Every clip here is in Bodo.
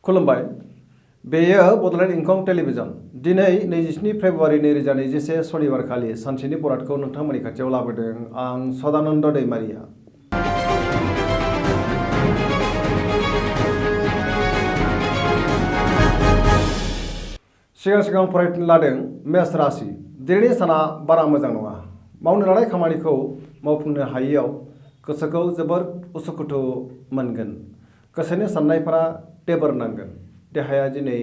खुलुमबाय बेयो बड'लेण्ड इंखं टेलिभिजन दिनै 27 फेब्रुवारि 2021 सनिबार खालि सानसेनि बरादखौ नोंथांमोननि खाथियाव लाबोदों आं सदानन्द दैमारिया। सिगां फरायफिन लादों मेष राशि। दिनैनि साना बारा मोजां नङा। मावनो लानाय खामानिखौ मावफुंनो हायैयाव गोसोखौ जोबोर उसुखुथु मोनगोन। गोसोनि साननायफोरा टेबोर नांगोन। देहाया दिनै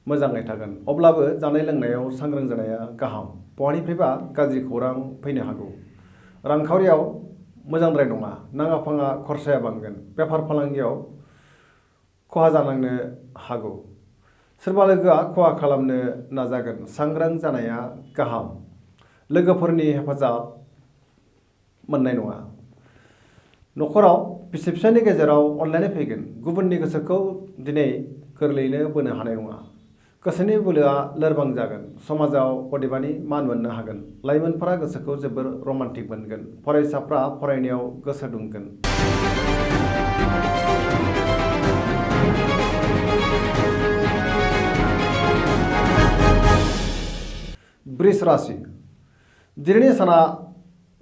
मोजाङै थागोन, अब्लाबो जानाय लोंनायाव सांग्रां जानाया गाहाम। बहानिफ्रायबा गाज्रि खौरां फैनो हागौ। रांखावरियाव मोजांद्राय नङा, नाङा फाङा खरसाया बांगोन। बेफार फालांगियाव खहा जानांनो हागौ। सोरबा लोगोआ खहा खालामनो नाजागोन। सांग्रां जानाया गाहाम। लोगोफोरनि हेफाजाब मोननाय नङा। न'खराव बिसि फिसायनि गेजेराव अनलायनाय फैगोन। गुबुननि गोसोखौ दिनै गोरलैयैनो बोनो हानाय नङा। गोसोनि बोलोआ लोरबां जागोन। समाजाव अदेबानि मान मोननो हागोन। लाइमोनफोरा गोसोखौ जोबोर रमान्टिक मोनगोन। फरायसाफ्रा फरायनायाव गोसो दुंगोन। वृष राशि। दिनैनि साना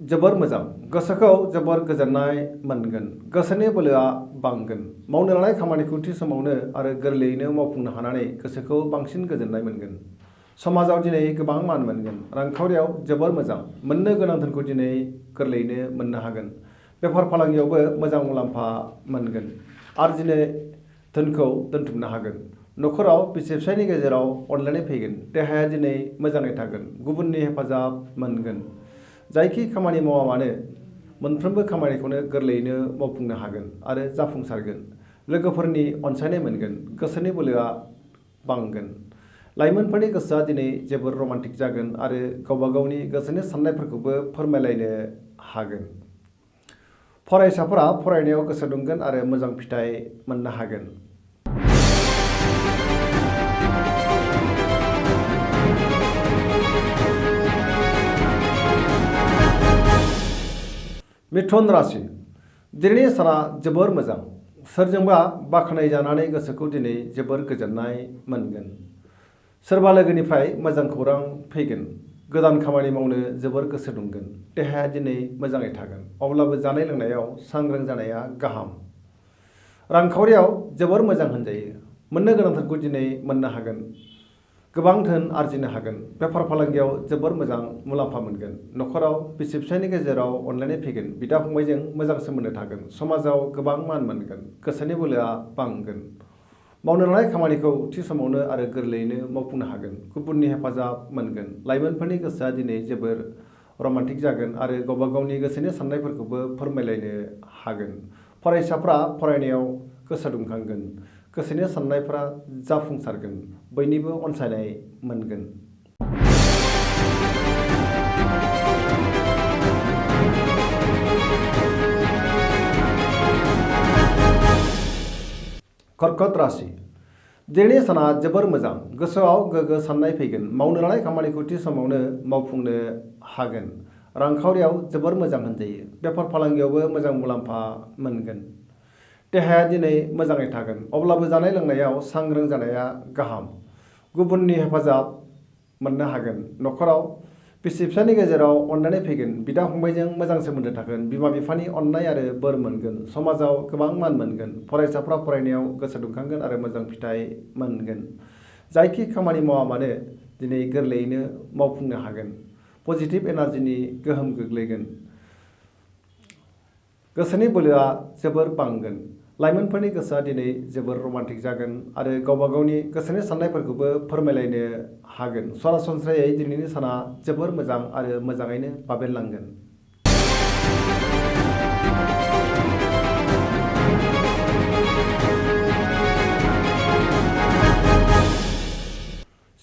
जोबोर मोजां। गोसोखौ जोबोर गोजोननाय मोनगोन। गोसोनि बोलोआ बांगोन। मावनो लानाय खामानिखौ थि समावनो आरो गोरलैयैनो मावफुंनो हानानै गोसोखौ बांसिन गोजोननाय मोनगोन। समाजाव दिनै गोबां मान मोनगोन। रांखावरियाव जोबोर मोजां। मोननो गोनां धोनखौ दिनै गोरलैयैनो मोननो हागोन। बेफार फालांगियावबो मोजां मुलाम्फा मोनगोन। आरजिनो धोनखौ दोनथुमनो हागोन। न'खराव बिसि फिसायनि गेजेराव अनलायनाय फैगोन। देहाया दिनै मोजाङै थागोन। गुबुननि हेफाजाब मोनगोन। जायखि खामानि मावा मानो मोनफ्रोमबो खामानिखौनो गोरलैयैनो मावफुंनो हागोन आरो जाफुंसारगोन। लोगोफोरनि अनसायनाय मोनगोन। गोसोनि बोलोआ बांगोन। लाइमोनफोरनि गोसोआ दिनै जोबोर रमान्टिक जागोन आरो गावबा गावनि गोसोनि साननायफोरखौबो फोरमायलायनो हागोन। फरायसाफोरा फरायनायाव गोसो दुंगोन आरो मोजां फिथाइ मोननो हागोन। मिथुन राशि। दिनैनि साना जोबोर मोजां। सोरजोंबा बाख्नाय जानानै गोसोखौ दिनै जोबोर गोजोननाय मोनगोन। सोरबा लोगोनिफ्राय मोजां खौरां फैगोन। गोदान खामानि मावनो जोबोर गोसो दुंगोन। देहाया दिनै मोजाङै थागोन, अब्लाबो जानाय लोंनायाव सांग्रां जानाया गाहाम। रांखावरियाव जोबोर मोजां होनजायो। मोननो गोनांथारखौ दिनै मोननो हागोन। गोबां धोन आरजिनो हागोन। बेफार फालांगियाव जोबोर मोजां मुलाम्फा मोनगोन। न'खराव बिसि फिसायनि गेजेराव अनलायनाय फैगोन। बिदा फंबायजों मोजां सोमोन्दो थागोन। समाजाव गोबां मान मोनगोन। गोसोनि बोलोआ बांगोन। मावनो लानाय खामानिखौ थि समावनो आरो गोरलैयैनो मावफुंनो हागोन। गुबुननि हेफाजाब मोनगोन। लाइमोनफोरनि गोसोआ दिनै जोबोर रमान्टिक जागोन आरो गावबा गावनि गोसोनि साननायफोरखौबो फोरमायलायनो हागोन। फरायसाफ्रा फरायनायाव गोसो दुंखांगोन। गोसोनि साननायफोरा जाफुंसारगोन। बयनिबो अनसायनाय मोनगोन। कर्कट राशि। दिनैनि साना जोबोर मोजां। गोसोआव गोग्गो साननाय फैगोन। मावनो लानाय खामानिखौ थि समावनो मावफुंनो हागोन। रांखावरियाव जोबोर मोजां होनजायो। बेफार फालांगियावबो मोजां मुलाम्फा मोनगोन। देहाया दिनै मोजाङै थागोन, अब्लाबो जानाय लोंनायाव सांग्रां जानाया गाहाम। गुबुननि हेफाजाब मोननो हागोन। न'खराव बिसि फिसायनि गेजेराव अनलायनाय फैगोन। बिदा फंबायजों मोजां सोमोन्दो थागोन। बिमा बिफानि अननाय आरो बोर मोनगोन। समाजाव गोबां मान मोनगोन। फरायसाफ्रा फरायनायाव गोसो दुंखांगोन आरो मोजां फिथाइ मोनगोन। जायखि खामानि मावा मानो दिनै गोरलैयैनो मावफुंनो हागोन। पजिटिभ एनार्जिनि गोहोम गोग्लैगोन। गोसोनि बोलोआ जोबोर बांगोन। लाइमोनफोरनि गोसोआ दिनै जोबोर रमान्टिक जागोन आरो गावबा गावनि गोसोनि साननायफोरखौबो फोरमायलायनो हागोन। सरासनस्रायै दिनैनि साना जोबोर मोजां आरो मोजाङैनो बाबेनलांगोन।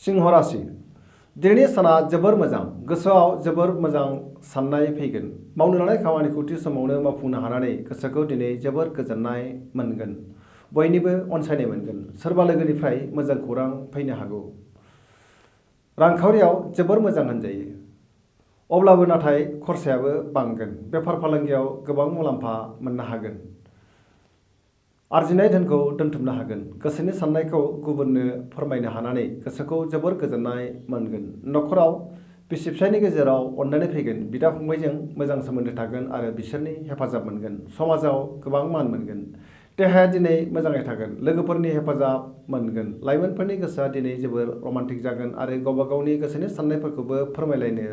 सिंह राशि। दिनैनि साना जोबोर मोजां। गोसोआव जोबोर मोजां साननाय फैगोन। मावनो लानाय खामानिखौ थि समावनो मावफुंनो हानानै गोसोखौ दिनै जोबोर गोजोननाय मोनगोन। बयनिबो अनसायनाय मोनगोन। सोरबा लोगोनिफ्राय मोजां खौरां फैनो हागौ। रांखावरियाव जोबोर मोजां होनजायो, अब्लाबो नाथाय खरसायाबो बांगोन। बेफार फालांगियाव गोबां मुलाम्फा मोननो हागोन। आरजिनाय धोनखौ दोनथुमनो हागोन। गोसोनि साननायखौ गुबुननो फोरमायनो हानानै गोसोखौ जोबोर गोजोननाय मोनगोन। न'खराव बिसि फिसायनि गेजेराव अनलायनाय फैगोन। बिदा फंबायजों मोजां सोमोन्दो थागोन आरो बिसोरनि हेफाजाब मोनगोन। समाजाव गोबां मान मोनगोन। देहाया दिनै मोजाङै थागोन। लोगोफोरनि हेफाजाब मोनगोन। लाइमोनफोरनि गोसोआ दिनै जोबोर रमान्टिक जागोन आरो गावबा गावनि गोसोनि साननायफोरखौबो फोरमायलायनो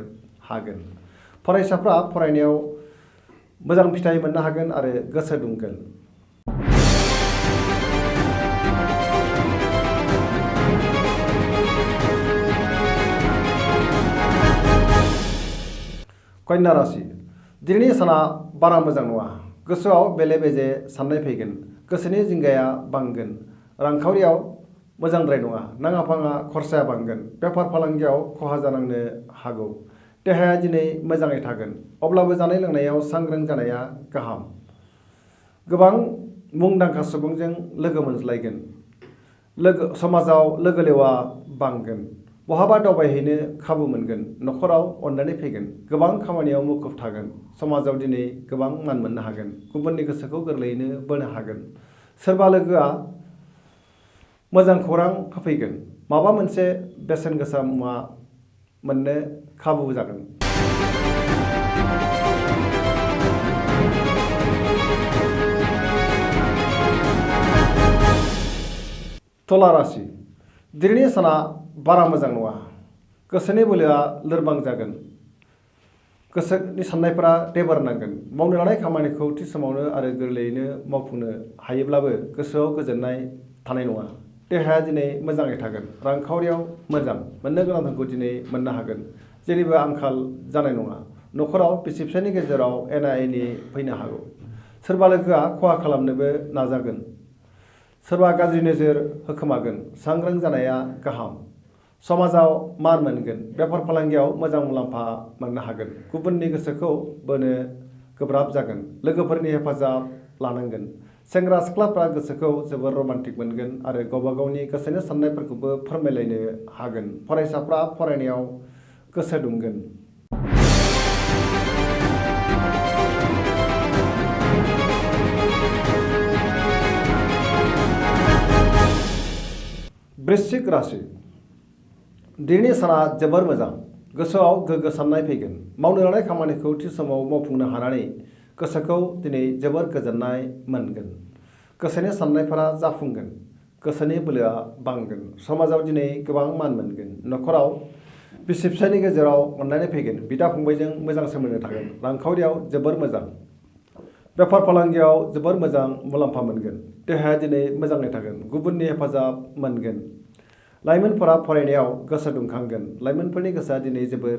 हागोन। फरायसाफ्रा फरायनायाव मोजां फिथाइ मोननो हागोन आरो गोसो दुंगोन। कन्या राशि दिनैनि साना बारा मोजां नङा। गोसोआव बेले बेजे साननाय फैगोन। गोसोनि जिंगाया बांगोन। रांखावरियाव मोजांद्राय नङा। नाङा फाङा खरसाया बांगोन। बेफार फालांगियाव खहा जानांनो हागौ। देहाया दिनै मोजाङै थागोन। अब्लाबो जानाय लोंनायाव सांग्रां जानाया गाहाम। गोबां मुंदांखा सुबुंजों लोगो मोनज्लायगोन। समाजाव लोगो लेवा बांगोन। बहाबा दावबायहैनो खाबु मोनगोन। न'खराव अनलायनाय फैगोन। गोबां खामानियाव मुखुब थागोन। समाजाव दिनै गोबां मान मोननो हागोन। गुबुननि गोसोखौ गोरलैयैनो बोनो हागोन। सोरबा लोगोआ मोजां खौरां होफैगोन। माबा मोनसे बेसेन गोसा मुवा मोननो खाबु जागोन। तुला राशि दिनैनि साना बारा मोजां नङा। गोसोनि बोलोआ लोरबां जागोन। गोसोनि साननायफोरा देबारनांगोन। मावनो लानाय खामानिखौ थि समावनो आरो गोरलैयैनो मावफुंनो हायोब्लाबो गोसोआव गोजोननाय थानाय नङा। देहाया दिनै मोजाङै थागोन। रांखावरियाव मोजां। मोननो गोनां धोनखौ दिनै मोननो हागोन। जेनिबो आंखाल जानाय नङा। न'खराव बिसि फिसायनि गेजेराव एना एनि फैनो हागौ। सोरबा लोगोआ खहा खालामनोबो नाजागोन। सोरबा गाज्रि नोजोर होखोमागोन। सांग्रां जानाया गाहाम। समाजाव मान मोनगोन। बेफार फालांगियाव मोजां मुलाम्फा मोननो हागोन। गुबुननि गोसोखौ बोनो गोब्राब जागोन। लोगोफोरनि हेफाजाब लानांगोन। सेंग्रा सिख्लाफ्रा गोसोखौ जोबोर रमान्टिक मोनगोन आरो गावबा गावनि गोसोनि साननायफोरखौबो फोरमायलायनो हागोन। फरायसाफ्रा फरायनायाव गोसो दुंगोन। वृश्चिक राशि दिनैनि साना जोबोर मोजां। गोसोआव गोग्गो साननाय फैगोन। मावनो लानाय खामानिखौ थि समाव मावफुंनो हानानै गोसोखौ दिनै जोबोर गोजोननाय मोनगोन। गोसोनि साननायफोरा जाफुंगोन। गोसोनि बोलोआ बांगोन। समाजाव दिनै गोबां मान मोनगोन। न'खराव बिसि फिसायनि गेजेराव अनलायनाय फैगोन। बिदा फंबायजों मोजां सोमोन्दो थागोन। रांखावरियाव जोबोर मोजां। बेफार फालांगियाव जोबोर मोजां मुलाम्फा मोनगोन। देहाया दिनै मोजाङै थागोन। गुबुननि हेफाजाब मोनगोन। लाइमोनफोरा फरायनायाव गोसो दुंखांगोन। लाइमोनफोरनि गोसोआ दिनै जोबोर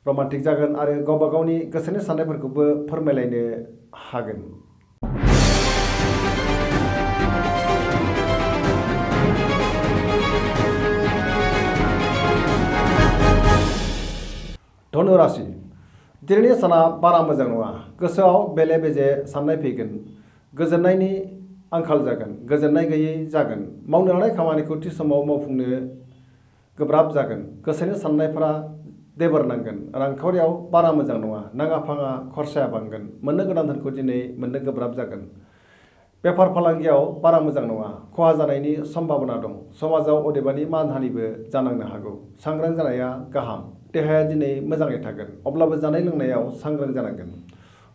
रमान्टिक जागोन आरो गावबा गावनि गोसोनि साननायफोरखौबो फोरमायलायनो हागोन। धनु राशि दिनैनि साना बारा मोजां नङा। गोसोआव बेले बेजे साननाय फैगोन। गोजोननायनि आंखाल जागोन। गोजोननाय गैयै जागोन। मावनो लानाय खामानिखौ थि समाव मावफुंनो गोब्राब जागोन। गोसोनि साननायफोरा देबोरनांगोन। रांखावरियाव बारा मोजां नङा। नाङा फाङा खरसाया बांगोन। मोननो गोनां धोनखौ दिनै मोननो गोब्राब जागोन। बेफार फालांगियाव बारा मोजां नङा। खहा जानायनि सम्भाबना दं। समाजाव अदेबानि मानहानिबो जानांनो हागौ। सांग्रां जानाया गाहाम। देहाया दिनै मोजाङै थागोन। अब्लाबो जानाय लोंनायाव सांग्रां जानांगोन।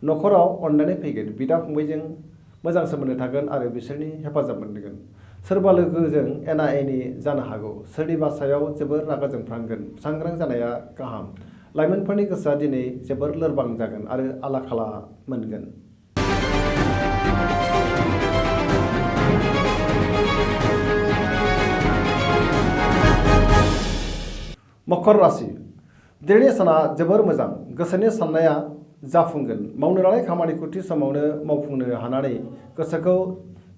न'खराव अनलायनाय फैगोन। बिदा फंबायजों मोजां सोमोन्दो थागोन आरो बिसोरनि हेफाजाब मोनगोन। सोरबा लोगोजों एना एनि जानो हागौ। सोरनिबा सायाव जोबोर रागा जोंफ्लांगोन। सांग्रां जानाया गाहाम। लाइमोनफोरनि गोसोआ दिनै जोबोर लोरबां जागोन आरो आला खाला मोनगोन। मकर राशि दिनैनि साना जोबोर मोजां। गोसोनि साननाया जाफुंगोन। मावनो लानाय खामानिखौ थि समावनो मावफुंनो हानानै गोसोखौ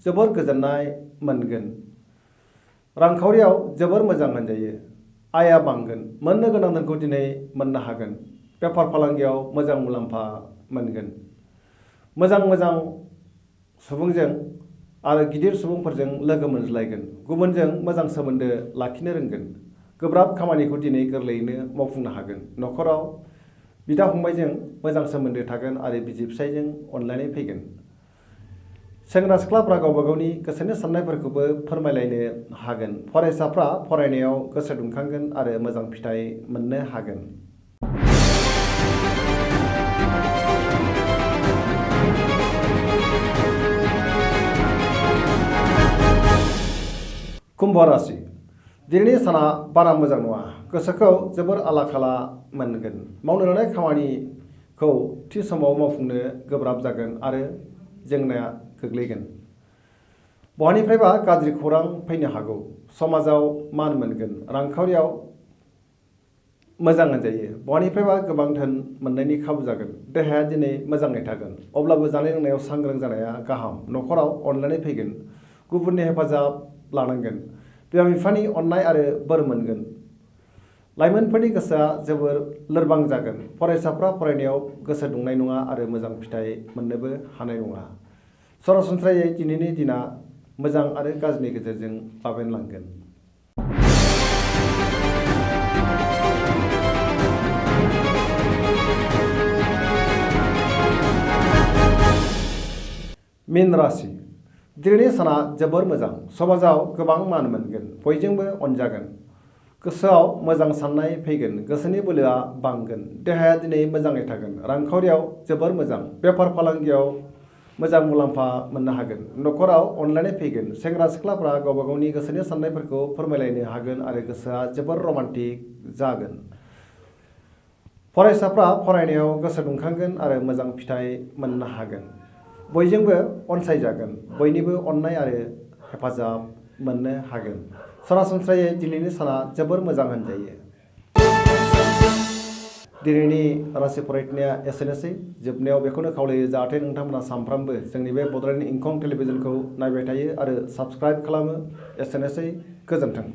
जोबोर गोजोननाय मोनगोन। रांखावरियाव जोबोर मोजां होनजायो। आयआ बांगोन। मोननो गोनां धोनखौ दिनै मोननो हागोन। बेफार फालांगियाव मोजां मुलाम्फा मोनगोन। मोजां सुबुंजों आरो गिदिर सुबुंफोरजों लोगो मोनज्लायगोन। गुबुनजों मोजां सोमोन्दो लाखिनो रोंगोन। गोब्राब खामानिखौ दिनै गोरलैयैनो मावफुंनो हागोन। न'खराव बिदा फंबायजों मोजां सोमोन्दो थागोन आरो बिसि फिसायजों अनलायनाय फैगोन। सेंग्रा सिख्लाफ्रा गावबा गावनि गोसोनि साननायफोरखौबो फोरमायलायनो हागोन। फरायसाफ्रा फरायनायाव गोसो दुंखांगोन आरो मोजां फिथाइ मोननो हागोन। कुम्भ राशि दिनैनि साना बारा मोजां नङा। गोसोखौ जोबोर आला खाला मोनगोन। मावनो लानाय खामानिखौ थि समाव मावफुंनो गोब्राब जागोन आरो जेंनाया गोग्लैगोन। बहानिफ्रायबा गाज्रि खौरां फैनो हागौ। समाजाव मान मोनगोन। रांखावरियाव मोजां होनजायो। बहानिफ्रायबा गोबां धोन मोननायनि खाबु जागोन। देहाया दिनै मोजाङै थागोन। अब्लाबो जानाय लोंनायाव सांग्रां जानाया गाहाम। न'खराव अनलायनाय फैगोन। गुबुननि हेफाजाब लानांगोन। बिमा बिफानि अननाय आरो बोर मोनगोन। लाइमोनफोरनि गोसोआ जोबोर लोरबां जागोन। फरायसाफ्रा फरायनायाव गोसो दुंनाय नङा आरो मोजां फिथाइ मोननोबो हानाय नङा। सरासनस्रायै दिनैनि दिना मोजां आरो गाज्रिनि गेजेरजों बाबेनलांगोन। मीन राशि दिनैनि साना जोबोर मोजां। समाजाव गोबां मान मोनगोन। बयजोंबो अनजागोन। गोसोआव मोजां साननाय फैगोन। गोसोनि बोलोआ बांगोन। देहाया दिनै मोजाङै थागोन। रांखावरियाव जोबोर मोजां। बेफार फालांगियाव मोजां मुलाम्फा मोननो हागोन। न'खराव अनलायनाय फैगोन। सेंग्रा सिख्लाफ्रा गावबा गावनि गोसोनि साननायफोरखौ फोरमायलायनो हागोन आरो गोसोआ जोबोर रमान्टिक जागोन। फरायसाफ्रा फरायनायाव गोसो दुंखांगोन आरो मोजां फिथाइ मोननो हागोन। बयजोंबो अनसायजागोन। बयनिबो अननाय आरो हेफाजाब मोननो हागोन। सरासनस्रायै दिनैनि साना जोबोर मोजां होनजायो। दिनैनि राशि फरायनाया एसेनोसै। जोबनायाव बेखौनो खावलायो जाहाथे नोंथांमोना सानफ्रामबो जोंनि बे बड'लेण्ड इंखं टेलिभिजनखौ नायबाय थायो आरो साबस्क्राइब खालामो। एसेनोसै। गोजोन्थों।